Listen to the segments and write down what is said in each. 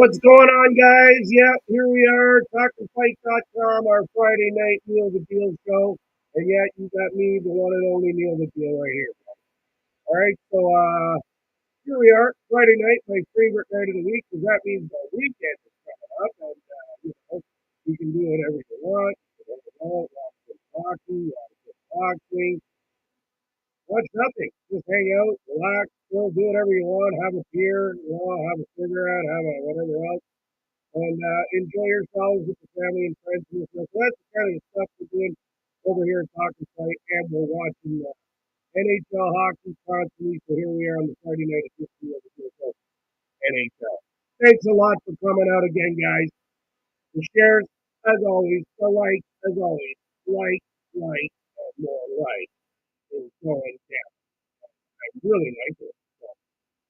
What's going on, guys? Yeah, here we are, talkinfight.com, our Friday night Neil the Deal show. And yeah, you got me, the one and only Neil the Deal right here. All right, so here we are, Friday night, my favorite night of the week, because that means the weekend is coming up, and you can do whatever you want. Watch some hockey, watch some boxing, watch nothing. Just hang out, relax, do whatever you want, have a beer, have a cigarette, have a whatever else and enjoy yourselves with the family and friends. And stuff. So that's the kind of stuff we're doing over here at Talkin Fight, and we're watching NHL hockey constantly. So here we are on the Friday night edition of the NHL. Thanks a lot for coming out again, guys. The shares, as always, the likes, as always, like, and more like is going down. I really like it. So,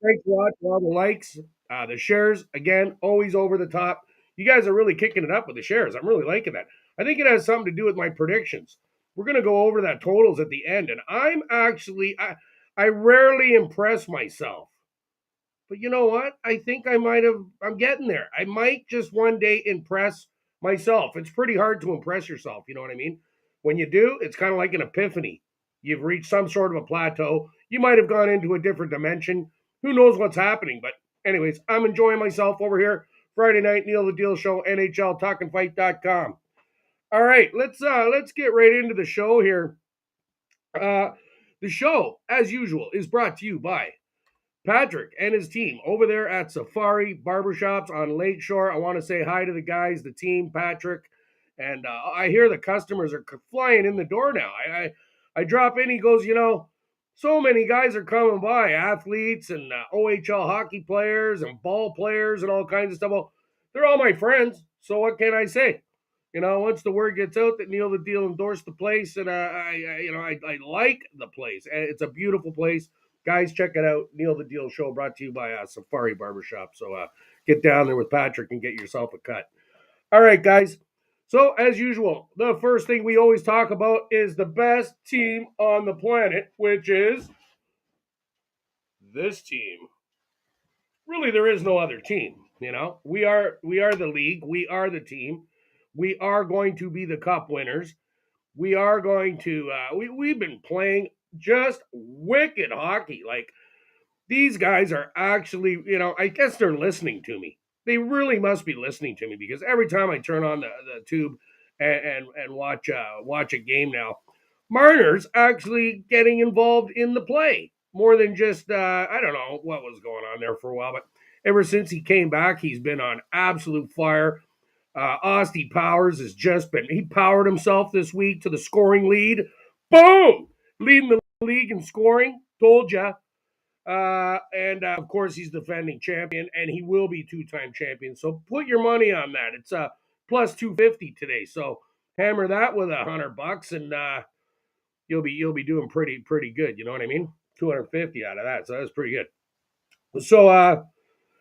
thanks a lot for all the likes, the shares. Again, always over the top. You guys are really kicking it up with the shares. I'm really liking that. I think it has something to do with my predictions. We're going to go over that totals at the end, and I rarely impress myself. But you know what? I think I'm getting there. I might just one day impress myself. It's pretty hard to impress yourself. You know what I mean? When you do, it's kind of like an epiphany. You've reached some sort of a plateau. You might have gone into a different dimension. Who knows what's happening? But, anyways, I'm enjoying myself over here. Friday night, Neil the Deal Show, NHL, talkinfight.com. All right, let's get right into the show here. Uh, the show, as usual, is brought to you by Patrick and his team over there at Safari Barbershops on Lakeshore. I want to say hi to the guys, the team, Patrick. And I hear the customers are flying in the door now. I drop in, he goes, so many guys are coming by, athletes and OHL hockey players and ball players and all kinds of stuff. Well, they're all my friends, so what can I say? Once the word gets out that Neil the Deal endorsed the place, and I like the place. And it's a beautiful place. Guys, check it out. Neil the Deal Show brought to you by Safari Barbershop. So get down there with Patrick and get yourself a cut. All right, guys. So, as usual, the first thing we always talk about is the best team on the planet, which is this team. Really, there is no other team. We are the league. We are the team. We are going to be the cup winners. We are going to. We've been playing just wicked hockey. Like, these guys are actually, I guess they're listening to me. They really must be listening to me because every time I turn on the tube and watch a game now, Marner's actually getting involved in the play more than just I don't know what was going on there for a while, but ever since he came back, he's been on absolute fire. Austin Powers has just been he powered himself this week to the scoring lead. Boom, leading the league in scoring. Told ya. And of course, he's defending champion, and he will be two-time champion. So put your money on that. It's plus 250 today. So hammer that with $100, and you'll be doing pretty good. You know what I mean? 250 out of that. So that's pretty good. So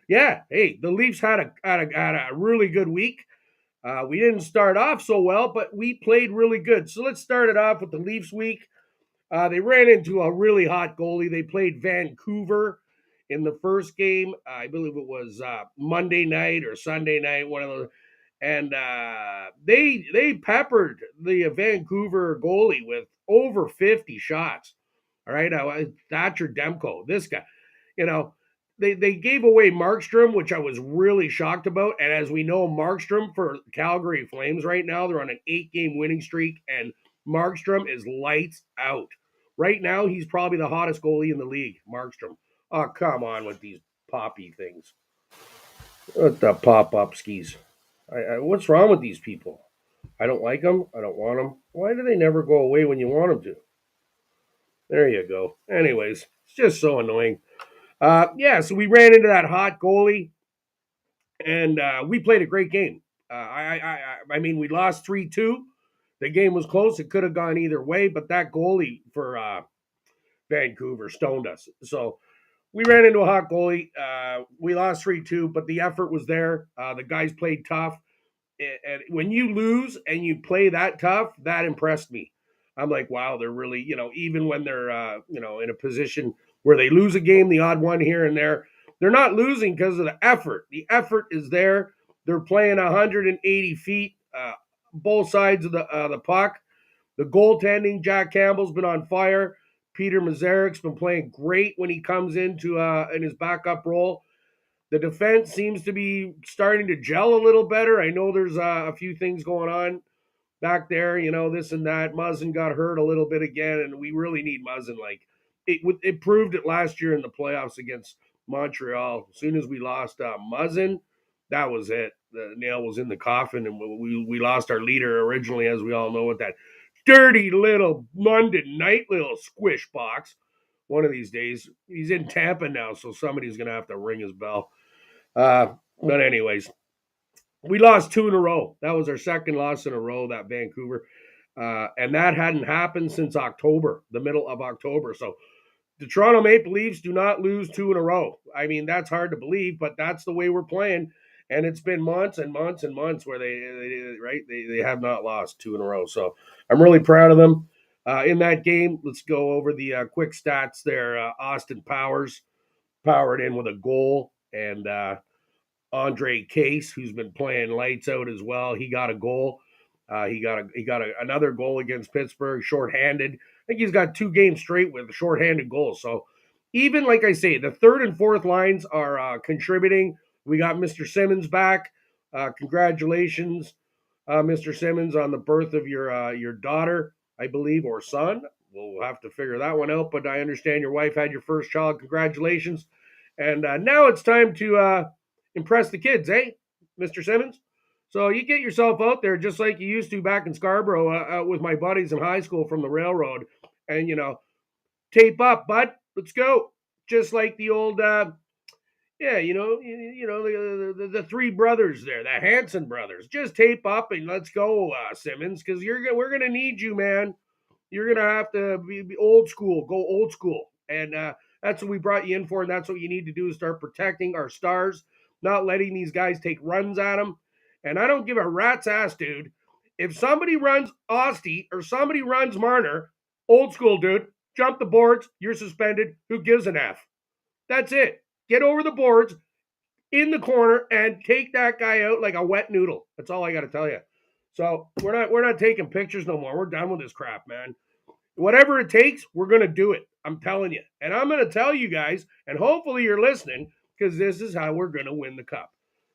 yeah, hey, the Leafs had a really good week. We didn't start off so well, but we played really good. So let's start it off with the Leafs week. They ran into a really hot goalie. They played Vancouver in the first game. I believe it was Monday night or Sunday night, one of those. And they peppered the Vancouver goalie with over 50 shots. All right, Thatcher Demko, this guy, you know, they gave away Markstrom, which I was really shocked about. And as we know, Markstrom for Calgary Flames right now, they're on an 8-game winning streak, and Markstrom is lights out. Right now, he's probably the hottest goalie in the league, Markstrom. Oh, come on with these poppy things. What the pop-up skis? What's wrong with these people? I don't like them. I don't want them. Why do they never go away when you want them to? There you go. Anyways, it's just so annoying. Yeah, so we ran into that hot goalie, and we played a great game. I mean, we lost 3-2. The game was close. It could have gone either way, but that goalie for Vancouver stoned us. So we ran into a hot goalie. We lost 3-2, but the effort was there. The guys played tough. And when you lose and you play that tough, that impressed me. I'm like, wow, they're really, even when they're, in a position where they lose a game, the odd one here and there, They're not losing because of the effort. The effort is there. They're playing 180 feet, both sides of the puck. The goaltending, Jack Campbell's been on fire. Peter Mazarek's been playing great when he comes into in his backup role. The defense seems to be starting to gel a little better. I know there's a few things going on back there, this and that. Muzzin got hurt a little bit again, and we really need Muzzin. Like it proved it last year in the playoffs against Montreal. As soon as we lost Muzzin, that was it. The nail was in the coffin, and we lost our leader originally, as we all know, with that dirty little London night little squish box. One of these days, he's in Tampa now, so somebody's gonna have to ring his bell. But anyways, we lost two in a row. That was our second loss in a row, that Vancouver. And that hadn't happened since October, the middle of October. So the Toronto Maple Leafs do not lose two in a row. I mean, that's hard to believe, but that's the way we're playing. And it's been months and months and months where they have not lost two in a row. So I'm really proud of them. In that game, let's go over the quick stats there. Austin Powers powered in with a goal, and Andre Case, who's been playing lights out as well. He got a goal. He got another goal against Pittsburgh, shorthanded. I think he's got 2 games straight with shorthanded goals. So even like I say, the third and fourth lines are contributing. We got Mr. Simmons back. Congratulations, Mr. Simmons, on the birth of your daughter, I believe, or son. We'll have to figure that one out. But I understand your wife had your first child. Congratulations. And now it's time to impress the kids, eh, Mr. Simmons? So you get yourself out there just like you used to back in Scarborough with my buddies in high school from the railroad, and tape up, bud. Let's go. Just like the old, yeah, the three brothers there, the Hanson brothers. Just tape up and let's go, Simmons, because we're gonna need you, man. You're gonna have to be old school, go old school, and that's what we brought you in for, and that's what you need to do is start protecting our stars, not letting these guys take runs at them. And I don't give a rat's ass, dude. If somebody runs Osty or somebody runs Marner, old school, dude, jump the boards. You're suspended. Who gives an F? That's it. Get over the boards in the corner and take that guy out like a wet noodle. That's all I got to tell you. So we're not taking pictures no more. We're done with this crap, man. Whatever it takes, we're going to do it. I'm telling you. And I'm going to tell you guys, and hopefully you're listening, because this is how we're going to win the cup.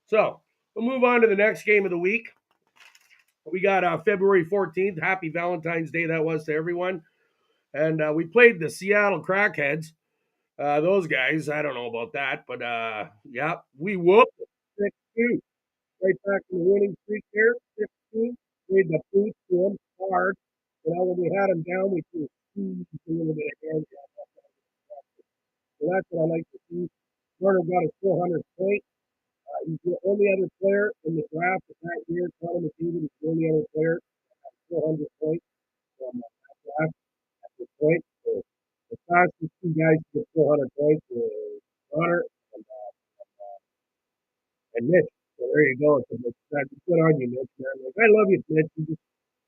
So we'll move on to the next game of the week. We got February 14th. Happy Valentine's Day that was to everyone. And we played the Seattle Crackheads. Those guys, I don't know about that, but yeah, we whooped 6-2. Right back in the winning streak there, 6-2. Made the boots to them hard. When we had them down, we threw a little bit of hand. So that's what I like to see. Turner got his 400th point. He's the only other player in the draft of that year. Connor McDavid is the only other player that has 400 points from that draft at this point. So the fastest two guys to get 400 points were Connor and Mitch. So there you go. That's good on you, Mitch. Man. Like, I love you, Mitch. You just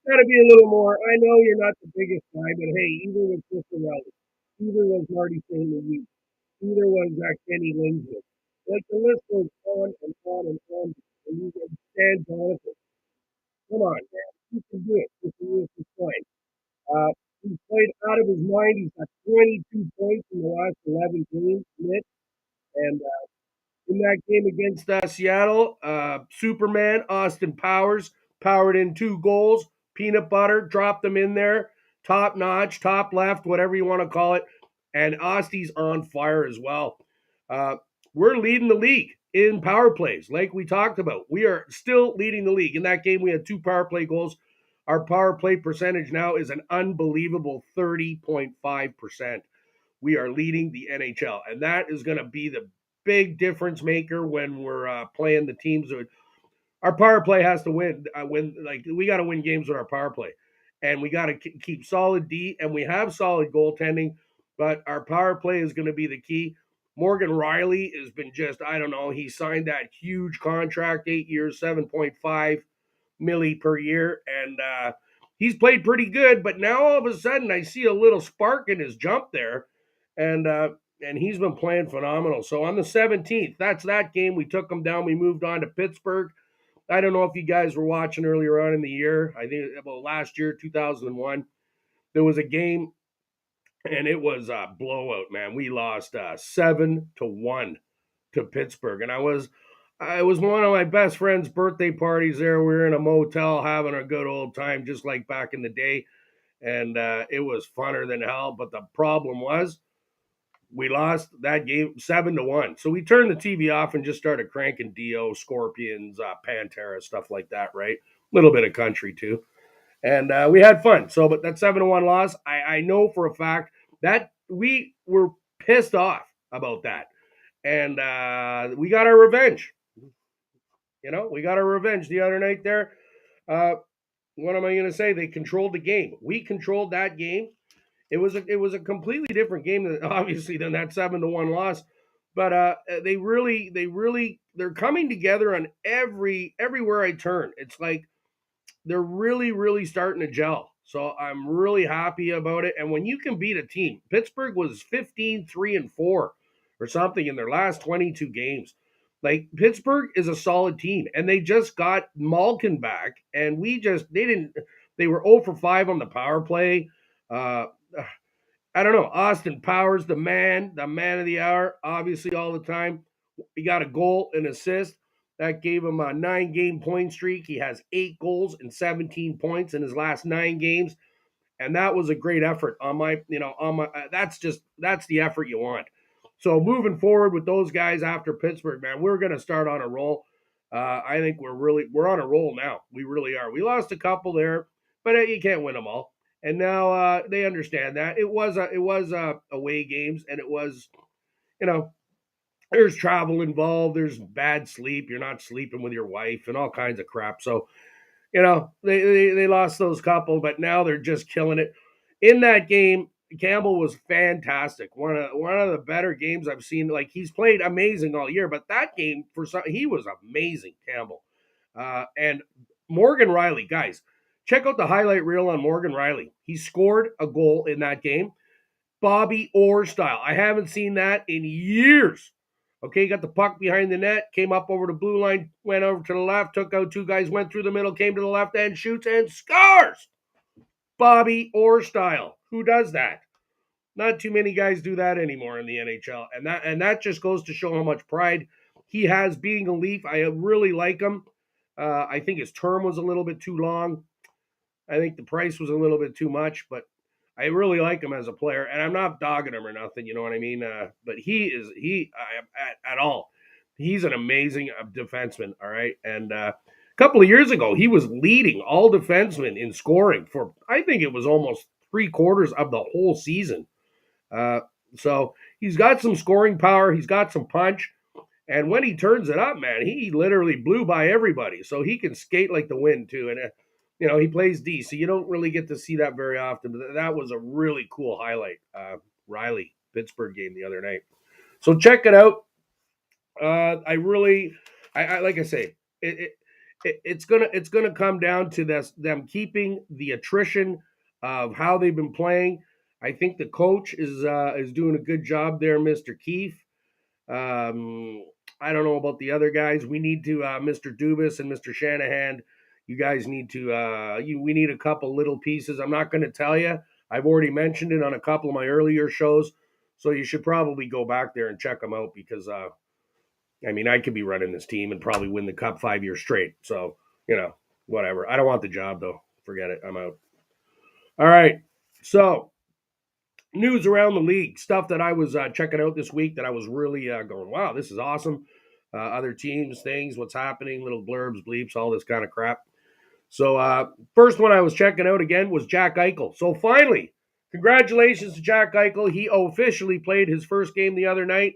gotta be a little more. I know you're not the biggest guy, but hey, either was Cicerelli, either was Marty St. Louis, either was Kenny Lindsay. Like the list goes on and on and on. And you can stand Jonathan. Come on, man. You can do it. You can use this point. He's played out of his mind. He's got 22 points in the last 11 games, Mitch. And in that game against Seattle, Superman, Austin Powers, powered in 2 goals. Peanut butter, dropped them in there. Top notch, top left, whatever you want to call it. And Osty's on fire as well. Uh, we're leading the league in power plays, like we talked about. We are still leading the league. In that game, we had 2 power play goals. Our power play percentage now is an unbelievable 30.5%. We are leading the NHL, and that is going to be the big difference maker when we're playing the teams. Our power play has to win. Like we got to win games with our power play, and we got to keep solid D, and we have solid goaltending, but our power play is going to be the key. Morgan Riley has been just, I don't know, he signed that huge contract, 8 years, 7.5 milli per year, and he's played pretty good. But now all of a sudden, I see a little spark in his jump there, and and he's been playing phenomenal. So on the 17th, that's that game. We took them down. We moved on to Pittsburgh. I don't know if you guys were watching earlier on in the year. I think about last year, 2001, there was a game, and it was a blowout, man. We lost 7-1 to Pittsburgh, and I was one of my best friend's birthday parties there. We were in a motel having a good old time, just like back in the day, and it was funner than hell. But the problem was we lost that game 7-1. So we turned the TV off and just started cranking Dio, Scorpions, Pantera, stuff like that, right? A little bit of country too. And we had fun. So, but that 7-1 loss, I know for a fact that we were pissed off about that. And we got our revenge. We got our revenge the other night there. Uh, what am I going to say? They controlled the game. We controlled that game. It was a completely different game than obviously than that 7-1 loss. But they're coming together on everywhere I turn. It's like they're really, really starting to gel. So I'm really happy about it. And when you can beat a team, Pittsburgh was 15-3-4 or something in their last 22 games. Like Pittsburgh is a solid team, and they just got Malkin back, and they were 0 for 5 on the power play. Uh, I don't know. Austin Powers, the man of the hour, obviously all the time. He got a goal, an assist. That gave him a 9-game point streak. He has 8 goals and 17 points in his last 9 games. And that was a great effort that's the effort you want. So moving forward with those guys after Pittsburgh, man, we're going to start on a roll. I think we're on a roll now. We really are. We lost a couple there, but you can't win them all. And now they understand that it was away games, and it was you know there's travel involved, there's bad sleep, you're not sleeping with your wife, and all kinds of crap. So they lost those couple, but now they're just killing it. In that game, Campbell was fantastic. One of the better games I've seen. Like he's played amazing all year, but that game he was amazing, Campbell. And Morgan Riley, guys, check out the highlight reel on Morgan Riley. He scored a goal in that game, Bobby Orr style. I haven't seen that in years. Okay, got the puck behind the net, came up over the blue line, went over to the left, took out 2 guys, went through the middle, came to the left end, shoots and scores. Bobby Orr style. Who does that? Not too many guys do that anymore in the NHL, and that just goes to show how much pride he has being a Leaf. I really like him. I think his term was a little bit too long. I think the price was a little bit too much, but I really like him as a player, and I'm not dogging him or nothing. You know what I mean? But at all. He's an amazing defenseman. All right, and a couple of years ago, he was leading all defensemen in scoring for I think it was almost 3/4 of the whole season. Uh, so he's got some scoring power. He's got some punch. And when he turns it up, man, he literally blew by everybody. So he can skate like the wind, too. And, he plays D. So you don't really get to see that very often. But that was a really cool highlight. Riley, Pittsburgh game the other night. So check it out. I really, I like I say, it's gonna come down to them keeping the attrition of how they've been playing. I think the coach is doing a good job there, Mr. Keefe. I don't know about the other guys. We need to Mr. Dubas and Mr. Shanahan. You guys need to we need a couple little pieces. I'm not going to tell you. I've already mentioned it on a couple of my earlier shows, so you should probably go back there and check them out because I could be running this team and probably win the cup 5 years straight. So, whatever. I don't want the job, though. Forget it. I'm out. All right. So, news around the league, stuff that I was checking out this week that I was really going, wow, this is awesome. Other teams, things, what's happening, little blurbs, bleeps, all this kind of crap. So, first one I was checking out again was Jack Eichel. So, finally, congratulations to Jack Eichel. He officially played his first game the other night.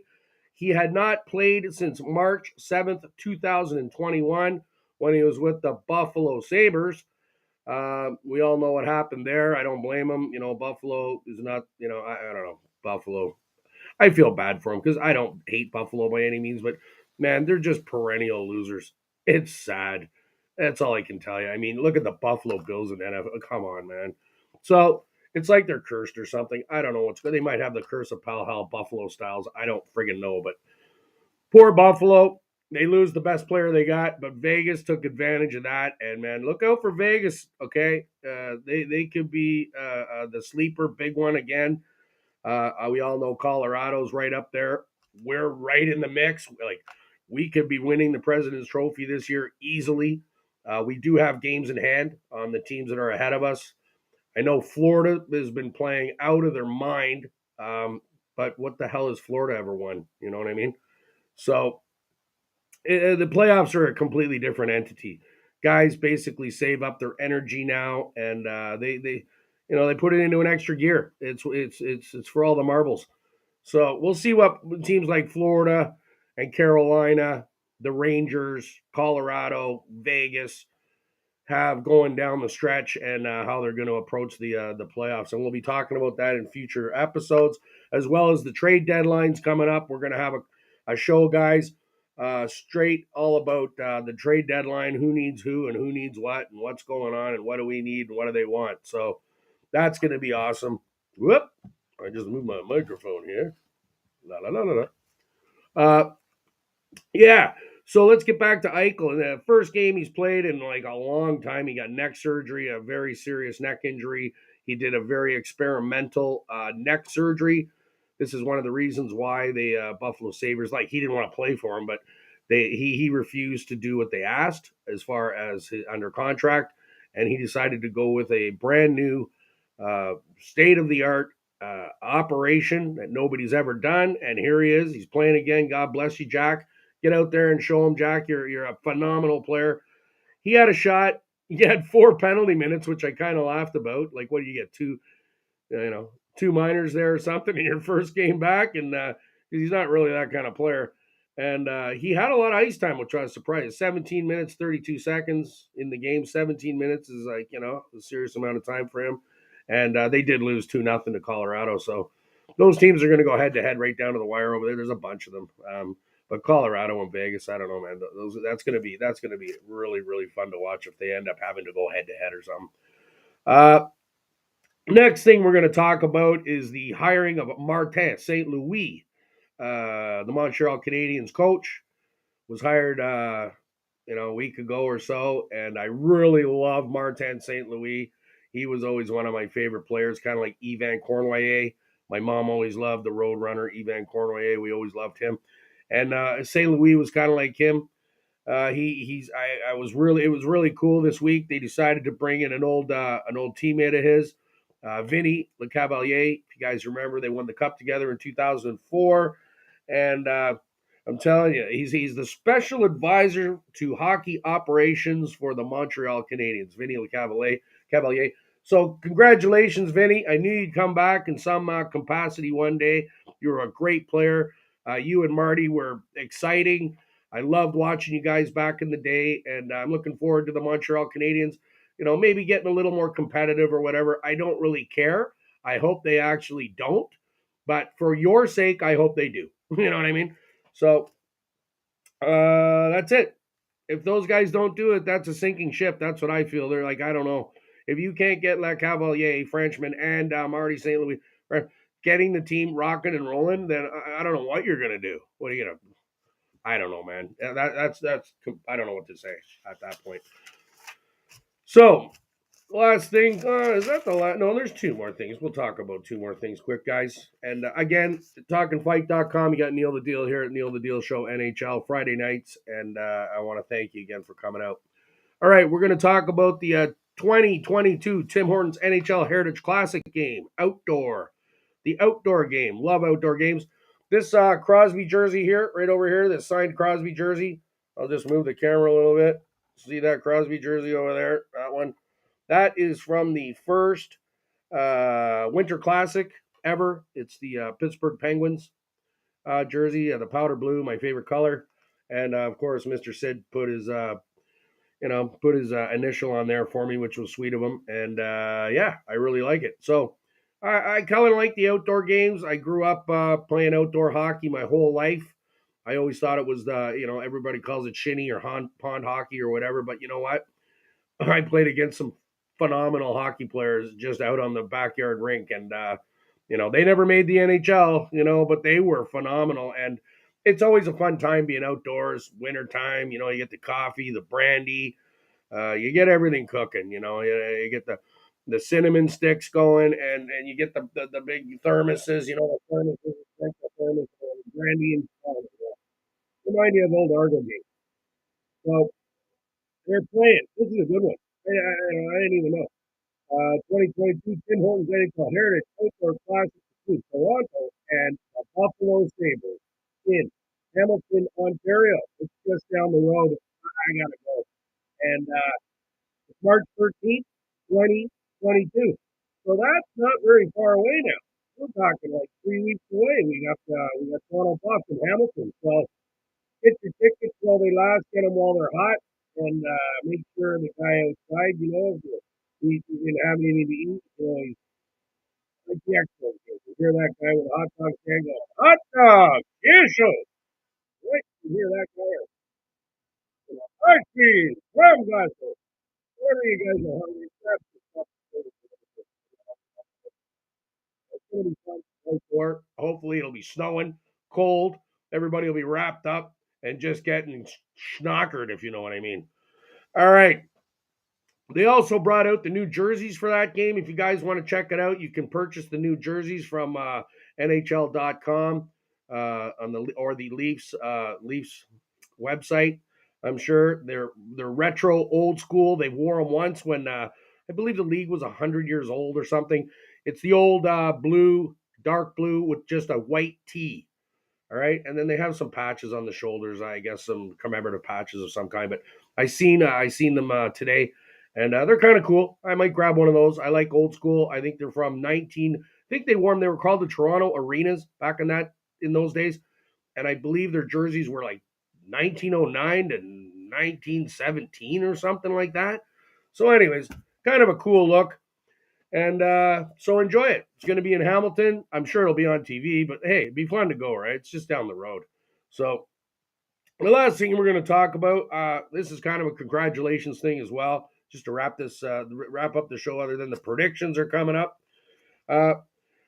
He had not played since March 7th, 2021, when he was with the Buffalo Sabres. We all know what happened there. I don't blame him. Buffalo is not, I don't know, Buffalo. I feel bad for him because I don't hate Buffalo by any means, but man, they're just perennial losers. It's sad. That's all I can tell you. I mean, look at the Buffalo Bills and NFL. Come on, man. So It's like they're cursed or something. I don't know what's good. They might have the curse of Pal Hal Buffalo Styles. I don't friggin' know, but poor Buffalo. They lose the best player they got, but Vegas took advantage of that. And man, look out for Vegas. Okay, they could be the sleeper big one again. We all know Colorado's right up there. We're right in the mix. Like we could be winning the President's Trophy this year easily. We do have games in hand on the teams that are ahead of us. I know Florida has been playing out of their mind, but what the hell has Florida ever won? You know what I mean? So the playoffs are a completely different entity. Guys basically save up their energy now, and they put it into an extra gear. It's for all the marbles. So we'll see what teams like Florida and Carolina, the Rangers, Colorado, Vegas have going down the stretch and how they're going to approach the playoffs. And we'll be talking about that in future episodes, as well as the trade deadlines coming up. We're going to have a show, guys, straight all about the trade deadline, who needs who and who needs what and what's going on and what do we need and what do they want. So that's going to be awesome. Whoop! I just moved my microphone here. La la la la la. Yeah. So let's get back to Eichel. In the first game he's played in like a long time, he got neck surgery, a very serious neck injury. He did a very experimental neck surgery. This is one of the reasons why the Buffalo Sabres, like he didn't want to play for him, but he refused to do what they asked as far as under contract, and he decided to go with a brand new, state of the art operation that nobody's ever done. And here he is. He's playing again. God bless you, Jack. Get out there and show him, Jack. You're a phenomenal player. He had a shot. He had 4 penalty minutes, which I kind of laughed about. Like, what do you get? Two minors there or something in your first game back, and he's not really that kind of player. And he had a lot of ice time, which I was surprised. 17 minutes, 32 seconds in the game. 17 minutes is like a serious amount of time for him. And they did lose 2-0 to Colorado, so those teams are going to go head to head right down to the wire over there. There's a bunch of them. But Colorado and Vegas, I don't know, man. That's gonna be really really fun to watch if they end up having to go head to head or something. Uh, Next thing we're going to talk about is the hiring of Martin St. Louis, the Montreal Canadiens coach, was hired a week ago or so, and I really love Martin St. Louis. He was always one of my favorite players, kind of like Yvan Cournoyer. My mom always loved the Road Runner, Yvan Cournoyer. We always loved him, and St. Louis was kind of like him. I was really it was really cool this week. They decided to bring in an old teammate of his, Vinny Lecavalier. If you guys remember, they won the cup together in 2004, and I'm telling you, he's the special advisor to hockey operations for the Montreal Canadiens, Vinny Lecavalier. Cavalier. So congratulations, Vinny. I knew you'd come back in some capacity one day. You're a great player. You and Marty were exciting. I loved watching you guys back in the day, and I'm looking forward to the Montreal Canadiens. Maybe getting a little more competitive or whatever. I don't really care. I hope they actually don't, but for your sake, I hope they do. You know what I mean? So that's it. If those guys don't do it, that's a sinking ship. That's what I feel. They're like, I don't know. If you can't get La Cavalier, Frenchman, and Marty St. Louis getting the team rocking and rolling, then I don't know what you're gonna do. What are you gonna? I don't know, man. That's I don't know what to say at that point. So last thing, is that the last? No, there's two more things. We'll talk about two more things quick, guys. And again, talkinfight.com. You got Neil the Deal here at Neil the Deal Show NHL Friday nights. And I want to thank you again for coming out. All right, we're going to talk about the 2022 Tim Hortons NHL Heritage Classic game, outdoor. The outdoor game. Love outdoor games. This Crosby jersey here, right over here, this signed Crosby jersey. I'll just move the camera a little bit. See that Crosby jersey over there? That one. That is from the first Winter Classic ever. It's the Pittsburgh Penguins jersey, the powder blue, my favorite color. And of course, Mr. Sid put his initial on there for me, which was sweet of him. And yeah, I really like it. So I kind of like the outdoor games. I grew up playing outdoor hockey my whole life. I always thought it was everybody calls it shinny or pond hockey or whatever. But you know what? I played against some phenomenal hockey players just out on the backyard rink. And, they never made the NHL, but they were phenomenal. And it's always a fun time being outdoors, winter time. You get the coffee, the brandy, you get everything cooking. You get the cinnamon sticks going, and you get the big thermoses. The thermoses, the thermos, brandy and remind me of old Argo games. So they're playing. This is a good one. I didn't even know. 2022 Tim Hortons NHL Heritage Outdoor Classic between Toronto and the Buffalo Sabres in Hamilton, Ontario. It's just down the road. I gotta go. And it's March 13th, 2022. So that's not very far away now. We're talking like 3 weeks away. We got Toronto Buff in Hamilton. So get your tickets while they last, get them while they're hot, and make sure the guy outside, if he didn't have anything to eat, he's like the Expo. You hear that guy with a hot dog stand go, hot dog, yes, right? You hear that guy, ice cream, rum glasses, whatever you guys are hungry, that's the stuff. It's going to be fun to go for. Hopefully, it'll be snowing, cold. Everybody will be wrapped up and just getting schnockered, if you know what I mean. All right. They also brought out the new jerseys for that game. If you guys want to check it out, you can purchase the new jerseys from NHL.com on the Leafs website. I'm sure they're retro, old school. They wore them once when I believe the league was 100 years old or something. It's the old dark blue with just a white tee. All right, and then they have some patches on the shoulders. I guess some commemorative patches of some kind. But I seen them today, and they're kind of cool. I might grab one of those. I like old school. I think they're from 19. I think they wore them. They were called the Toronto Arenas back in those days, and I believe their jerseys were like 1909 to 1917 or something like that. So, anyways, kind of a cool look. And so enjoy it. It's going to be in Hamilton. I'm sure it'll be on TV, but hey, it'd be fun to go, right? It's just down the road. So the last thing we're going to talk about, this is kind of a congratulations thing as well, just to wrap up the show. Other than the predictions are coming up, uh,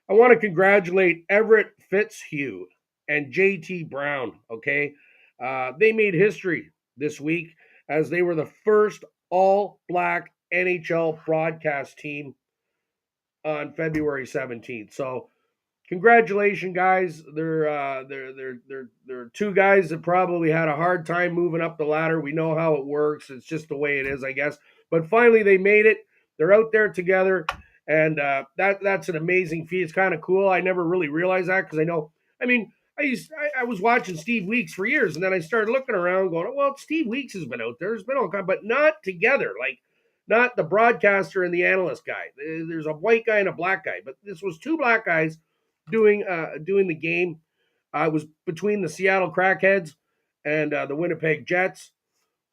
I want to congratulate Everett Fitzhugh and JT Brown. Okay, they made history this week as they were the first all-black NHL broadcast team on February 17th. So congratulations, guys. They're two guys that probably had a hard time moving up the ladder. We know how it works. It's just the way it is, I guess. But finally, they made it. They're out there together, and that's an amazing feat. It's kind of cool. I never really realized that because I know. I mean, I was watching Steve Weeks for years, and then I started looking around, going, well, Steve Weeks has been out there. There's been all kind, but not together. Like not the broadcaster and the analyst guy. There's a white guy and a black guy, but this was two black guys doing the game. It was between the Seattle Crackheads and the Winnipeg Jets.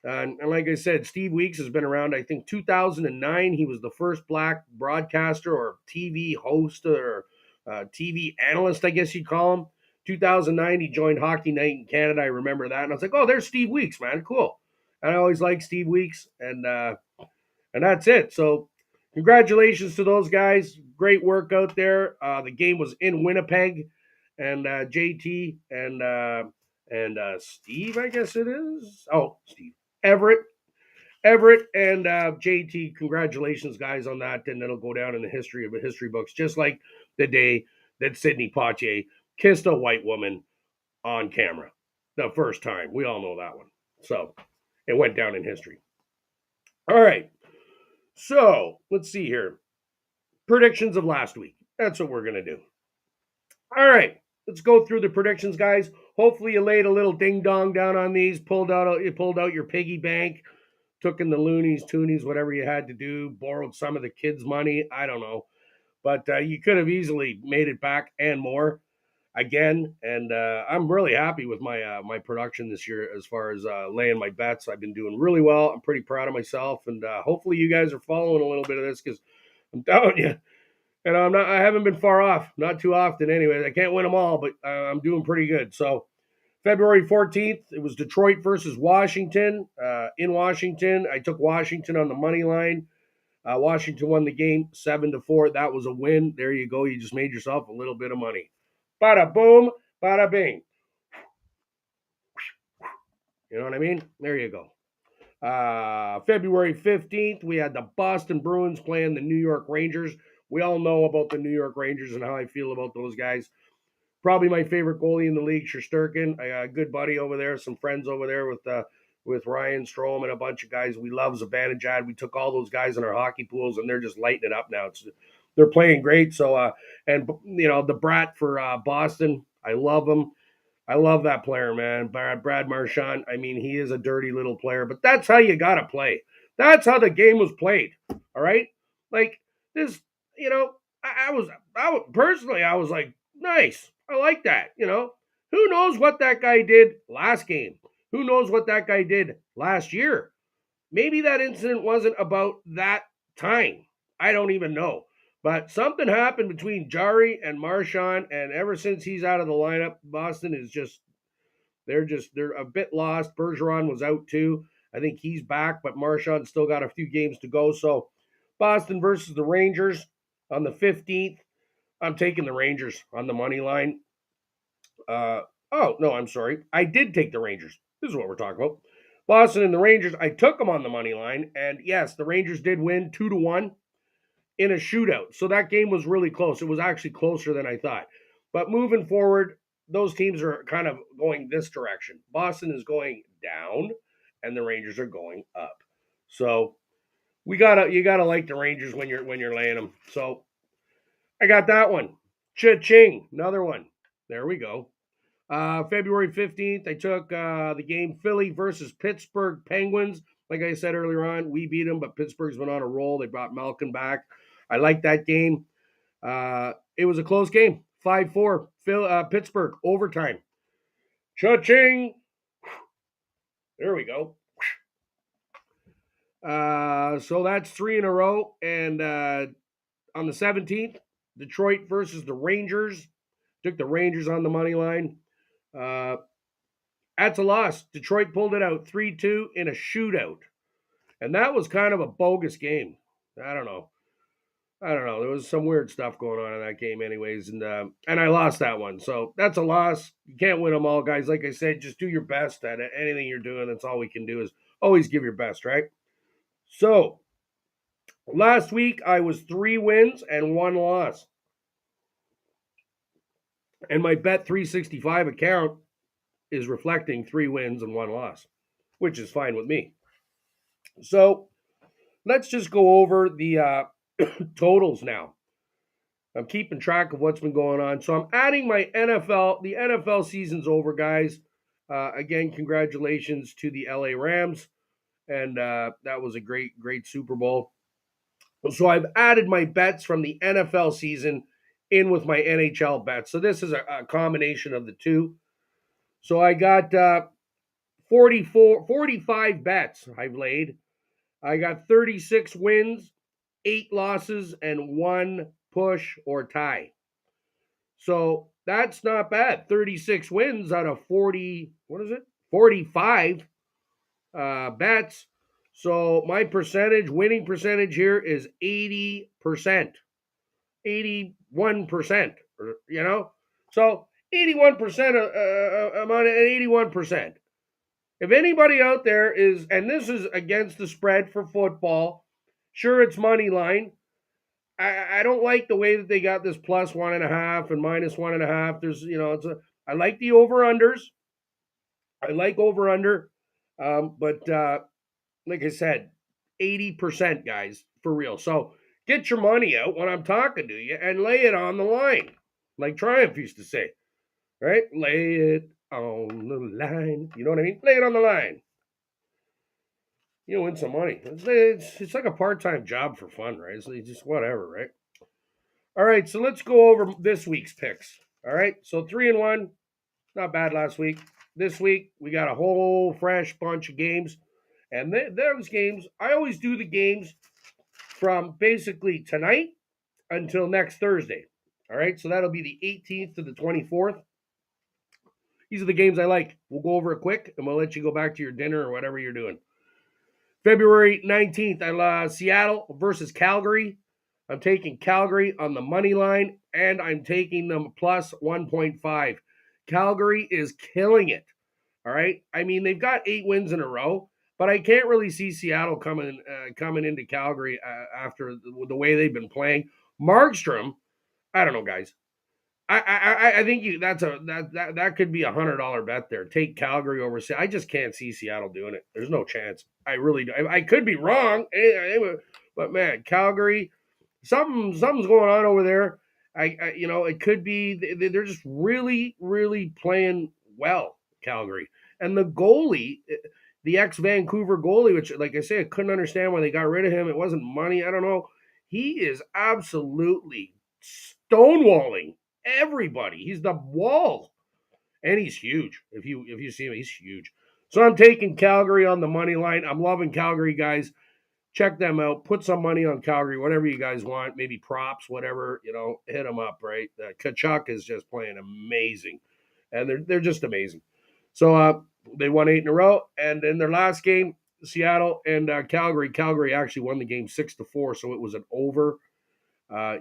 And like I said, Steve Weeks has been around. I think 2009. He was the first black broadcaster or TV host or TV analyst, I guess you'd call him. 2009, he joined Hockey Night in Canada. I remember that, and I was like, "Oh, there's Steve Weeks, man, cool." And I always liked Steve Weeks, and that's it. So, congratulations to those guys. Great work out there. The game was in Winnipeg, and JT and Steve, I guess it is. Oh, Steve Everett, Everett, and JT. Congratulations, guys, on that. And it'll go down in the history of the history books, just like the day that Sidney Poitier kissed a white woman on camera, the first time. We all know that one. So it went down in history. All right. So let's see here. Predictions of last week. That's what we're going to do. All right. Let's go through the predictions, guys. Hopefully you laid a little ding dong down on these, you pulled out your piggy bank, took in the loonies, toonies, whatever you had to do, borrowed some of the kids' money. I don't know. But you could have easily made it back and more again. And I'm really happy with my production this year as far as laying my bets. I've been doing really well. I'm pretty proud of myself, and hopefully you guys are following a little bit of this because I'm telling you, and I haven't been far off, not too often. Anyways, I can't win them all, but I'm doing pretty good. So February 14th, it was Detroit versus Washington. In Washington, I took Washington on the money line. Washington won the game 7-4. That was a win. There you go. You just made yourself a little bit of money. Bada boom, bada bing. You know what I mean? There you go. February 15th, we had the Boston Bruins playing the New York Rangers. We all know about the New York Rangers and how I feel about those guys. Probably my favorite goalie in the league, Shesterkin. I got a good buddy over there, some friends over there with Ryan Strome and a bunch of guys. We love Zibanejad. We took all those guys in our hockey pools, and they're just lighting it up now. They're playing great. So, and you know, the brat for Boston, I love him. I love that player, man. Brad Marchand. I mean, he is a dirty little player, but that's how you got to play. That's how the game was played. All right? Like this, you know, I was personally, I was like, nice. I like that, you know. Who knows what that guy did last game? Who knows what that guy did last year? Maybe that incident wasn't about that time. I don't even know. But something happened between Jari and Marchand, and ever since he's out of the lineup, Boston is they're a bit lost. Bergeron was out too. I think he's back, but Marchand still got a few games to go. So Boston versus the Rangers on the 15th. I'm taking the Rangers on the money line. Oh no, I'm sorry. I did take the Rangers. This is what we're talking about. Boston and the Rangers. I took them on the money line, and yes, the Rangers did win 2-1 in a shootout. So that game was really close. It was actually closer than I thought. But moving forward, those teams are kind of going this direction. Boston is going down, and the Rangers are going up. So you gotta like the Rangers when you're laying them. So I got that one. Cha-ching, another one. There we go. February 15th, I took the game Philly versus Pittsburgh Penguins. Like I said earlier on, we beat them, but Pittsburgh's been on a roll. They brought Malkin back. I like that game. It was a close game, 5-4. Pittsburgh overtime. Cha-ching. There we go. So that's 3 in a row. And on the 17th, Detroit versus the Rangers. Took the Rangers on the money line. That's a loss. Detroit pulled it out 3-2 in a shootout. And that was kind of a bogus game. I don't know. There was some weird stuff going on in that game, anyways, and I lost that one. So that's a loss. You can't win them all, guys. Like I said, just do your best at anything you're doing. That's all we can do is always give your best, right? So last week I was 3 wins and 1 loss, and my Bet 365 account is reflecting 3 wins and 1 loss, which is fine with me. So let's just go over the totals now. I'm keeping track of what's been going on. So I'm adding my NFL. The NFL season's over, guys. Again, congratulations to the LA Rams. And that was a great Super Bowl. So I've added my bets from the NFL season in with my NHL bets. So this is a combination of the two. So I got 45 bets I've laid. I got 36 wins, 8 losses, and 1 push or tie. So that's not bad. 36 wins out of 45 bets. So my winning percentage here is 80%, 81%, you know? So 81%, I'm on at 81%. If anybody out there is, and this is against the spread for football, sure, it's money line. I don't like the way that they got this +1.5 and -1.5. There's, I like the over-unders. I like over-under. But like I said, 80%, guys, for real. So get your money out when I'm talking to you and lay it on the line. Like Triumph used to say, right? Lay it on the line. You know what I mean? Lay it on the line. Win some money. It's like a part-time job for fun, right? It's just whatever, right? All right, so let's go over this week's picks. All right, so 3-1, not bad last week. This week, we got a whole fresh bunch of games. And those games, I always do the games from basically tonight until next Thursday. All right, so that'll be the 18th to the 24th. These are the games I like. We'll go over it quick, and we'll let you go back to your dinner or whatever you're doing. February 19th, Seattle versus Calgary. I'm taking Calgary on the money line, and I'm taking them plus 1.5. Calgary is killing it. All right. I mean, they've got 8 wins in a row, but I can't really see Seattle coming into Calgary after the way they've been playing. Markstrom, I don't know, guys. I think that could be $100 bet there. Take Calgary over. I just can't see Seattle doing it. There's no chance. I really do. I could be wrong, but man, Calgary, something's going on over there. It could be they're just really playing well, Calgary, and the goalie, the ex Vancouver goalie, which like I say, I couldn't understand why they got rid of him. It wasn't money. I don't know. He is absolutely stonewalling everybody. He's the wall, and he's huge. If you see him, he's huge. So I'm taking Calgary on the money line. I'm loving Calgary, guys. Check them out. Put some money on Calgary, whatever you guys want. Maybe props, whatever. Hit them up. Right? Kachuk is just playing amazing, and they're just amazing. So they won 8 in a row, and in their last game, Seattle and Calgary. Calgary actually won the game 6-4, so it was an over.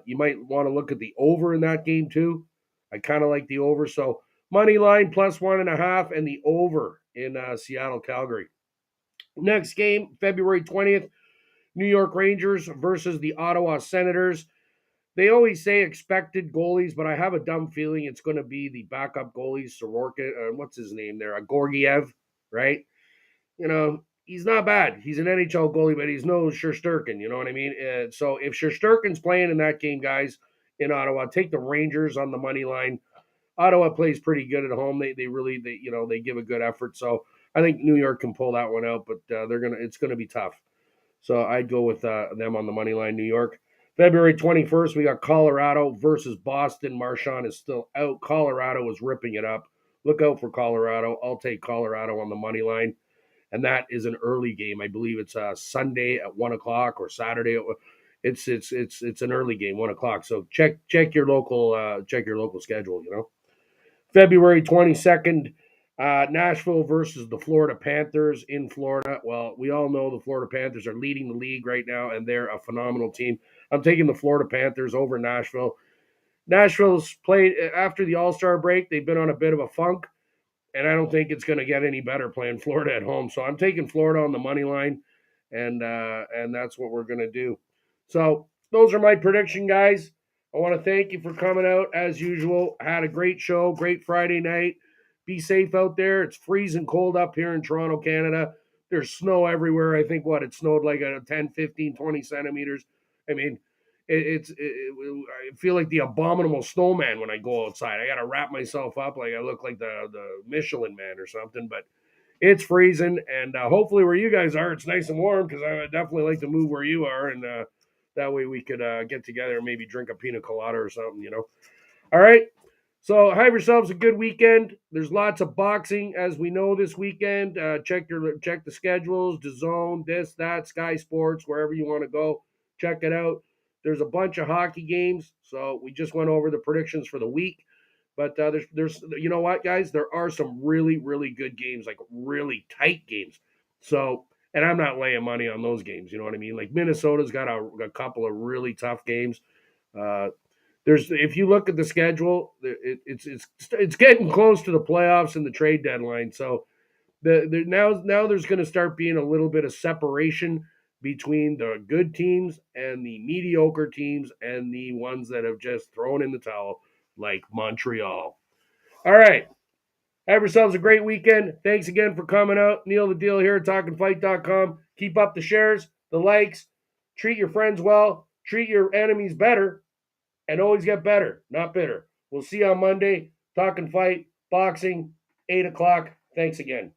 You might want to look at the over in that game too. I kind of like the over. So money line plus 1.5 and the over in Seattle, Calgary. Next game, February 20th, New York Rangers versus the Ottawa Senators. They always say expected goalies, but I have a dumb feeling it's going to be the backup goalies, Sorokin, what's his name there, Gorgiev, right? He's not bad. He's an NHL goalie, but he's no Shesterkin. You know what I mean? So if Shesterkin's playing in that game, guys, in Ottawa, take the Rangers on the money line. Ottawa plays pretty good at home. They really they give a good effort. So I think New York can pull that one out, but it's gonna be tough. So I'd go with them on the money line, New York. February 21st, we got Colorado versus Boston. Marchand is still out. Colorado is ripping it up. Look out for Colorado. I'll take Colorado on the money line, and that is an early game. I believe it's Sunday at 1 o'clock or Saturday. It's an early game, 1 o'clock. So check your local schedule. February 22nd, Nashville versus the Florida Panthers in Florida. Well, we all know the Florida Panthers are leading the league right now, and they're a phenomenal team. I'm taking the Florida Panthers over Nashville. Nashville's played after the All-Star break. They've been on a bit of a funk, and I don't think it's going to get any better playing Florida at home. So I'm taking Florida on the money line, and that's what we're going to do. So those are my prediction, guys. I want to thank you for coming out as usual. Had a great show, great Friday night. Be safe out there. It's freezing cold up here in Toronto, Canada. There's snow everywhere. I think it snowed like 10, 15, 20 centimeters. I mean, I feel like the abominable snowman when I go outside. I got to wrap myself up like I look like the Michelin man or something, but it's freezing. And hopefully where you guys are, it's nice and warm because I would definitely like to move where you are. And that way we could get together and maybe drink a pina colada or something. All right. So have yourselves a good weekend. There's lots of boxing, as we know, this weekend. Check the schedules, DAZN, this, that, Sky Sports, wherever you want to go. Check it out. There's a bunch of hockey games. So we just went over the predictions for the week. But there's you know what, guys? There are some really good games, like really tight games. So, and I'm not laying money on those games. You know what I mean? Like Minnesota's got a couple of really tough games. Uh, if you look at the schedule, it's getting close to the playoffs and the trade deadline. So now there's going to start being a little bit of separation between the good teams and the mediocre teams and the ones that have just thrown in the towel, like Montreal. All right. Have yourselves a great weekend. Thanks again for coming out. Neil the Deal here at TalkinFight.com. Keep up the shares, the likes. Treat your friends well. Treat your enemies better. And always get better, not bitter. We'll see you on Monday. Talking fight, boxing, 8 o'clock. Thanks again.